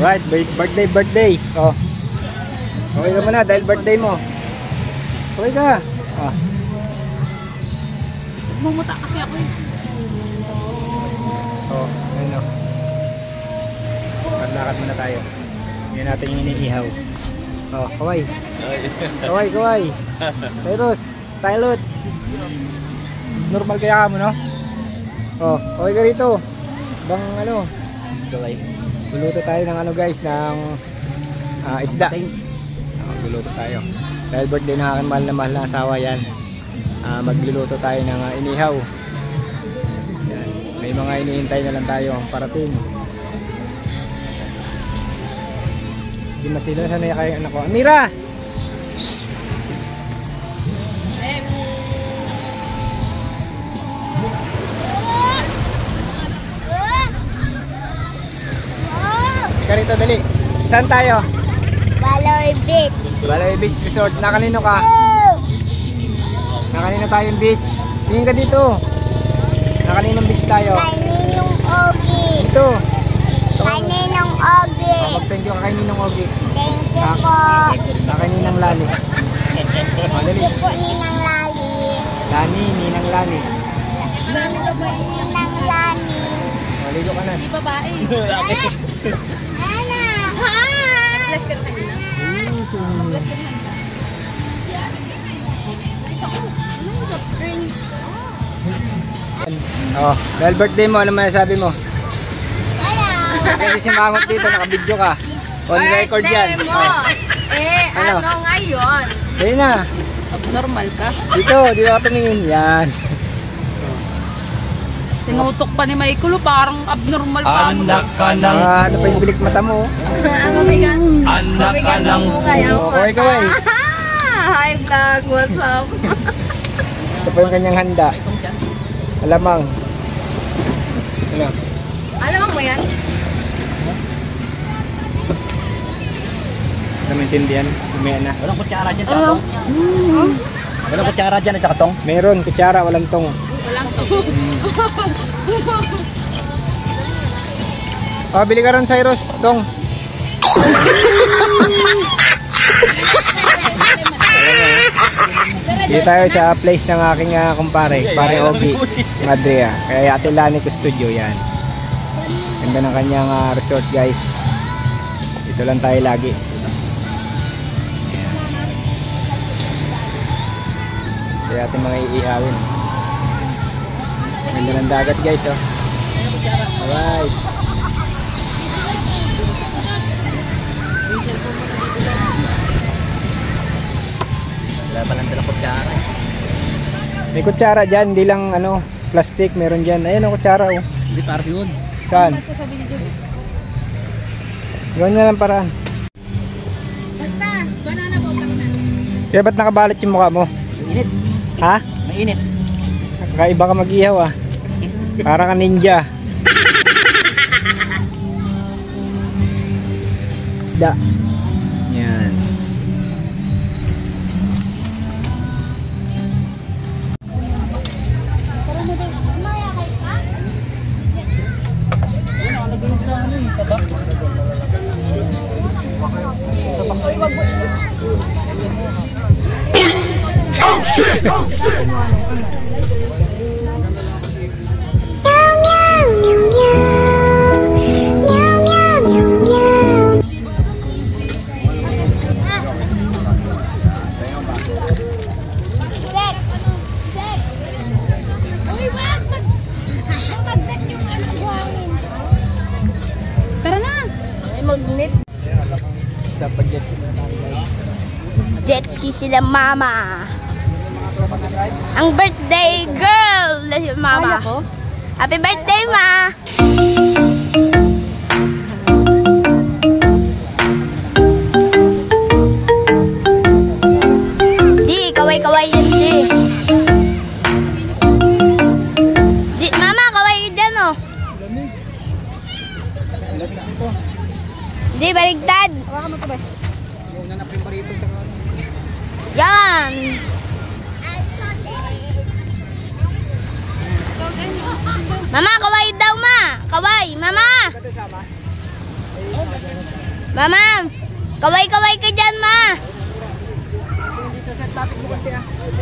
Alright, birthday. Oh. Okay ka na dahil birthday mo. Okay ka. Oh. Mumuta kasi ako eh. Oh, ayun o. Maglakad muna tayo. Ngayon natin yung iniihaw. Oh, kaway. Kaway. Tyros, Tylot. Normal kaya ka mo, no? Oh, kaway ka rito. Bang ano? Kaway. Luluto tayo ng ano guys, ng isda. Magluluto tayo. Dahil birthday ng aking mahal na asawa yan. Magluluto tayo ng inihaw. Yan. May mga inihintay na lang tayo ang parating. Hindi masila sana yung kaya anak ko. Amira! Shhh! Ika rito, dali. Saan tayo? Baloy Beach. Baloy Beach Resort. Nakanino ka? Nakanino tayong beach? Tingin ka dito. Nakaninong beach tayo? Kay Ninong Ogi. Dito. Kay Ninong Ogi. Mag-thank you ka kay Ninong Ogi. Thank you po. Kay Ninang Lali. Thank you po, Ninang Lali. Ninang Lali. Ninang Lali. Maligo ka na. Di babae. Ana. Hi. Bless ka na kanina. Bless ka na kanina. Oh, dahil birthday mo, ano masasabi mo? Hello. Kasi si Mangot dito, naka-video ka. On record yan. Oh. Ano ngayon? Kaya na. Abnormal ka? Dito ka tumingin. Yan. Tinutok pa ni Michael, parang abnormal ka. Anak ka ng... Ano pa yung bilik mata mo? Mamigat. Anak ka ng... Okay ka ba eh? Hi vlog, what's up? Ito pa yung kanyang handa. Alamang. Ano? Alamang mo yan? Ano maintindihan? Umaya na. Walang kutsara dyan, tsaka tong. Walang kutsara dyan, tsaka tong. Meron, kutsara, walang tong. Walang to. Oh, bili ka rin, Cyrus. Tong. Dito tayo sa place ng aking kumpare, pare Ogi, Madrea. Kaya Ate Lani ko studio yan. Ganda ng kanyang resort guys. Dito lang tayo lagi. Kaya ating mga iihawin. Ganda ng dagat guys oh. Alright. Wala pa lang dalang kutsara. May kutsara dyan, hindi lang ano, plastic meron dyan. Ayun ang kutsara oh. Hindi, para yun. Saan? Gawin na lang paraan. Basta, banana boat lang na. Kaya ba't nakabalot yung mukha mo? Mainit. Ha? Mainit. Kakaiba ka mag-ihaw ah. Para ka ninja. Da. Yan. Oh shit! Oh shit! Tara na! Magnet. Sa pag-jet ski na tayo guys. Jet ski sila mama. Ang birthday girl na si mama. Happy birthday ma. Di, kaway-kaway yan di. Di, mama, kaway dyan oh. Di, baligtad. Yan. Mama, kaway daw ma. Kaway, mama. Mama, kaway-kaway ka dyan, ma.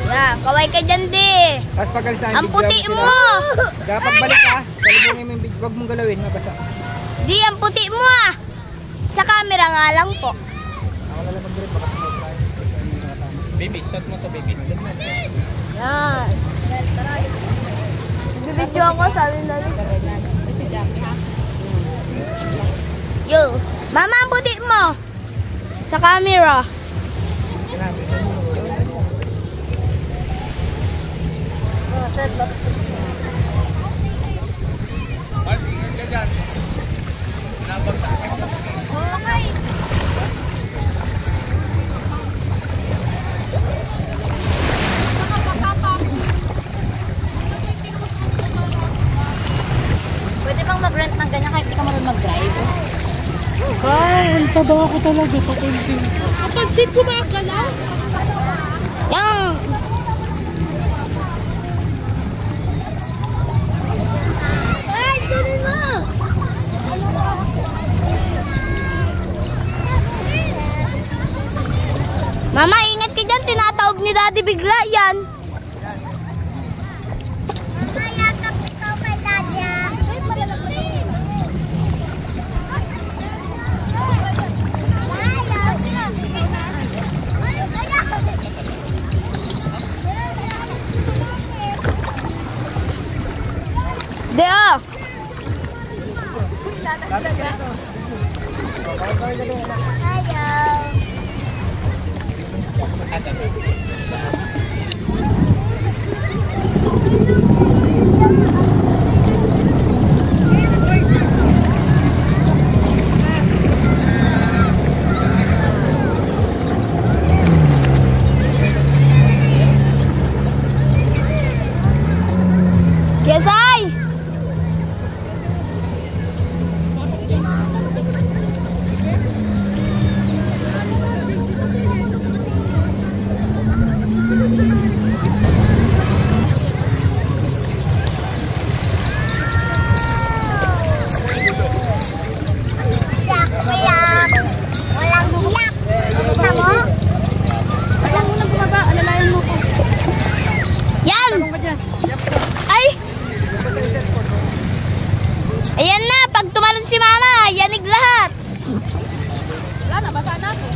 Yan, kaway ka dyan, di. Tapos pag alis na Ang puti mo. Dapat balik ka. Salubungin mo yung video. Huwag mong galawin, mabasa. Di, ang puti mo ah. Sa camera nga lang po. Ako na lang mag-grip, baka tumawag. Baby, shot mo to, baby. Yan. Video ako, sabi na rin. Yo, mama, ang puti mo. Sa camera. Okay. Pwede bang mag-rent ng ganyan kahit hindi ka marunong mag-drive? Ay, ang taba ako talaga. Papansin. Kapansin ko ba ka na? Yan. Ay, ganun mo! Mama, ingat ka dyan. Tinatawag ni Daddy bigla yan. De ah. Kesay! Walang hiyak. Kita mo? Alam mo na bumaba, alalayan mo ko. Yan! Ay! Ayan na, pag tumalon si mama, yanig lahat. Wala na, basa na ako.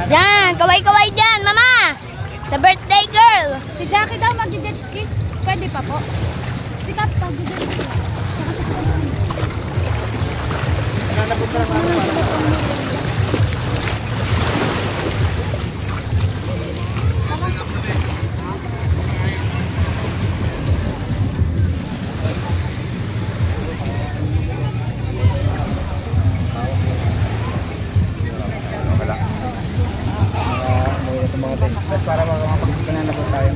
Yan, kaway-kaway dyan, mama. Sa birthday girl. Si Jackie daw mag-jet ski. Pwede pa po. Sikat pag jet ski. Tapos para makapagpagpanan na po tayo.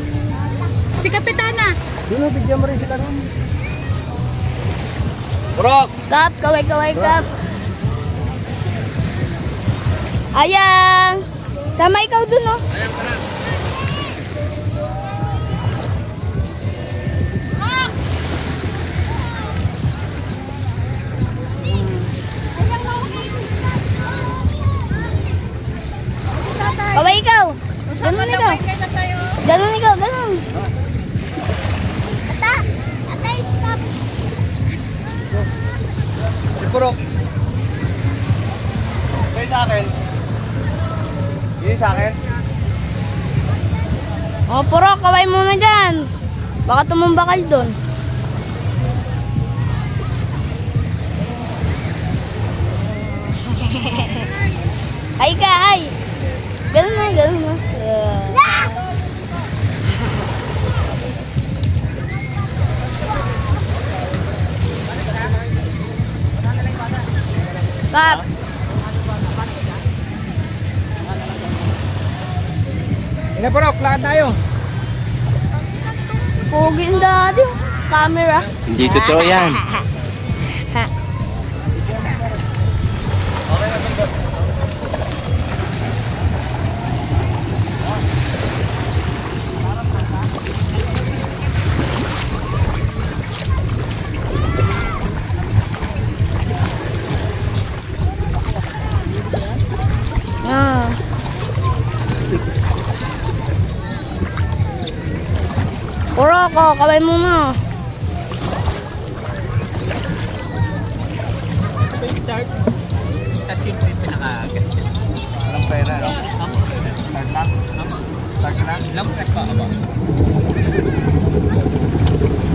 Si Kapitana. Dino, bigyan mo rin si Karon. Brok! Kap, kaway-kaway kap. Ayang. Sama ikaw dun, oh. Kaway ikaw. Ganun ikaw. Ganun ikaw, ganun. Ata, stop. Brok! Kayo sa akin. Yun sa akin. Oh, puro, kaway muna dyan. Baka tumumba kayo doon. Ay ka, ay. Ganun na, ganun na. Kap. Ina Porok, lakad tayo. Pogi ang daddy. Camera. Hindi totoo yan. ako. Kaway mo na. Start. Tapos yun po yung pinaka-gas. Walang pera, no? Start na? Start na? Ilang press pa ka ba?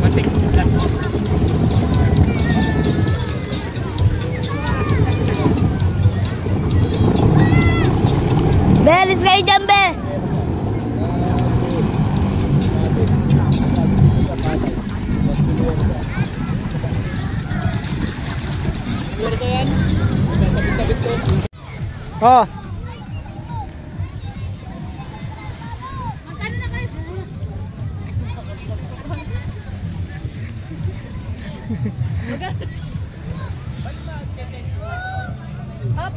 Matik. Last mo. Belis kayo dyan, Be. Oh. Magkano na kayo?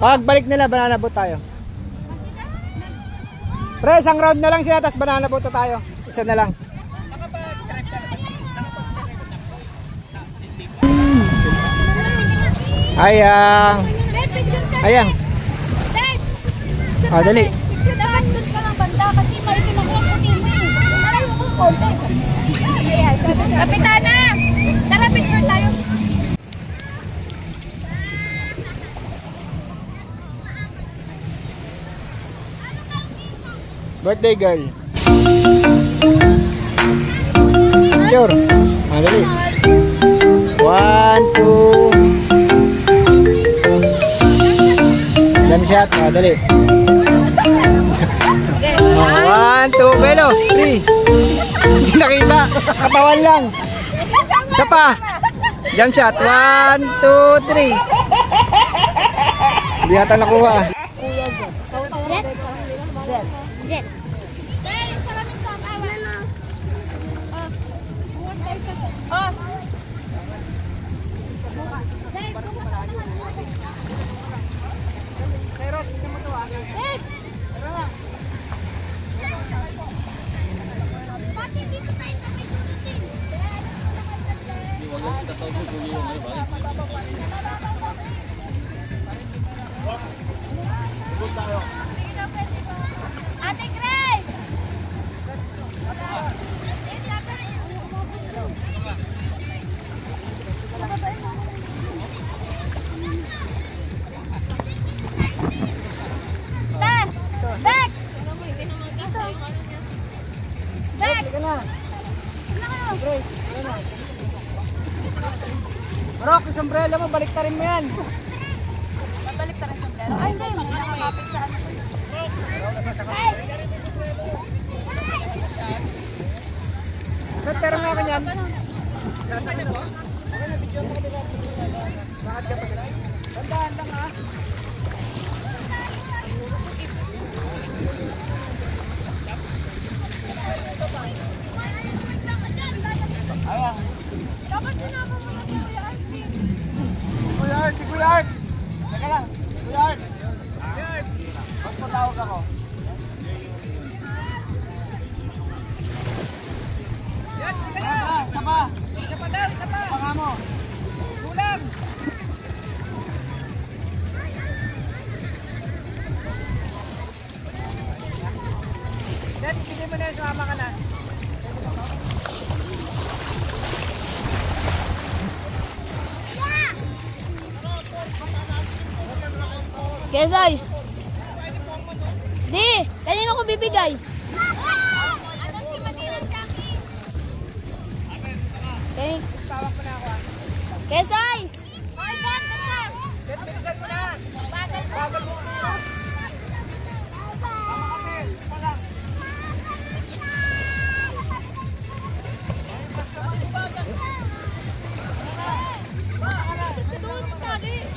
Pagbalik nila, banana boat tayo. Pre, isang round na lang sila, tapos banana boat na tayo. Isa na lang. Ayang. Ayang. Ah, dali. Dapat doon ka ng banda kasi may pinakakunin mo eh. Malayo mo konti. Kapitana! Tara, picture tayo. Birthday girl. Picture. Ah, dali. 1, 2. Jump shot. Ah, dali. Oh, 1, 2. Belo. 3. Hindi nakita. Katawan lang. Isa pa. Jump shot. 1, 2, 3. Hindi yata nakuha. Zet. Zet. Oh. Ate Grace! Back! Back! Back! Rock, yung sombrero mo, balik ta rin mo yan. Babalik tayo sa sombrero. Ay, hindi. Nakakapit sa ano. Sir, pero nga kanyan. Sasakit mo? Okay na, video mo kanila. Bakit ka pa sila? Tandaan lang ha. Ayan. Dapat sinama mo na si Kuya Arvin. Kuya Art, si Kuya Art. Teka lang, Kuya Art. Mas matawag ako. Isa pa. Isa pa daw, isa pa. Panga mo. Kulang. Dad, bigay mo na yung sumama ka na. Kesay. Di, kanino ko bibigay? Anong si Matirang Kaki? Okay. Tawag mo na ako ha. Kesay. Okay, saan? Saan? Dad, bilisan mo na. Bagal mo. Bagal mo na. Doon sa ali.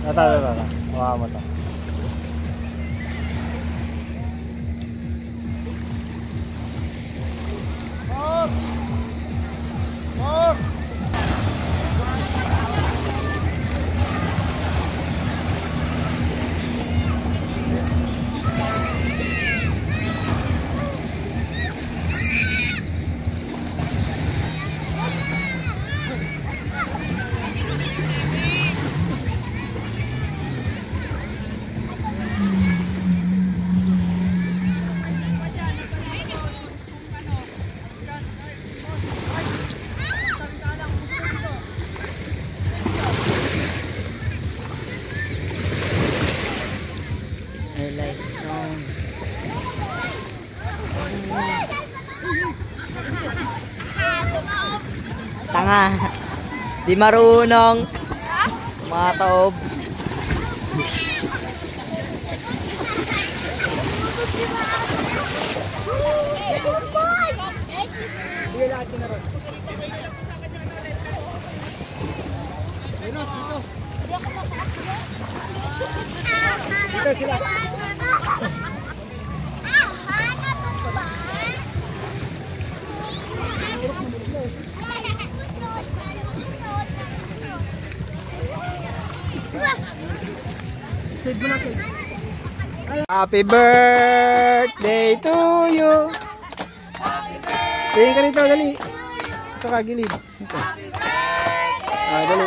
Tata. Hawakan mo to. Tanga. Di marunong. Mga taob. Dito sila. Happy birthday to you. Tingin ka rito, dali. Ito ka, gilid. Ito. Dali.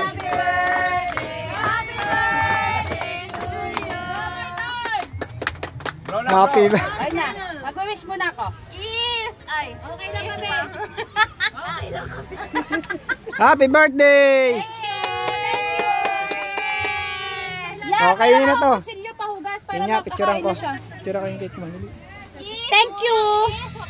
Happy birthday. Ay na, mag-wish muna ako. Kiss! Ay, okay lang kami. Okay lang kami. Happy birthday! Okay na to. Kutsilyo pahugas para Yun nga, picturean makakain ko. na siya. Picture ko yung cake mo. Thank you!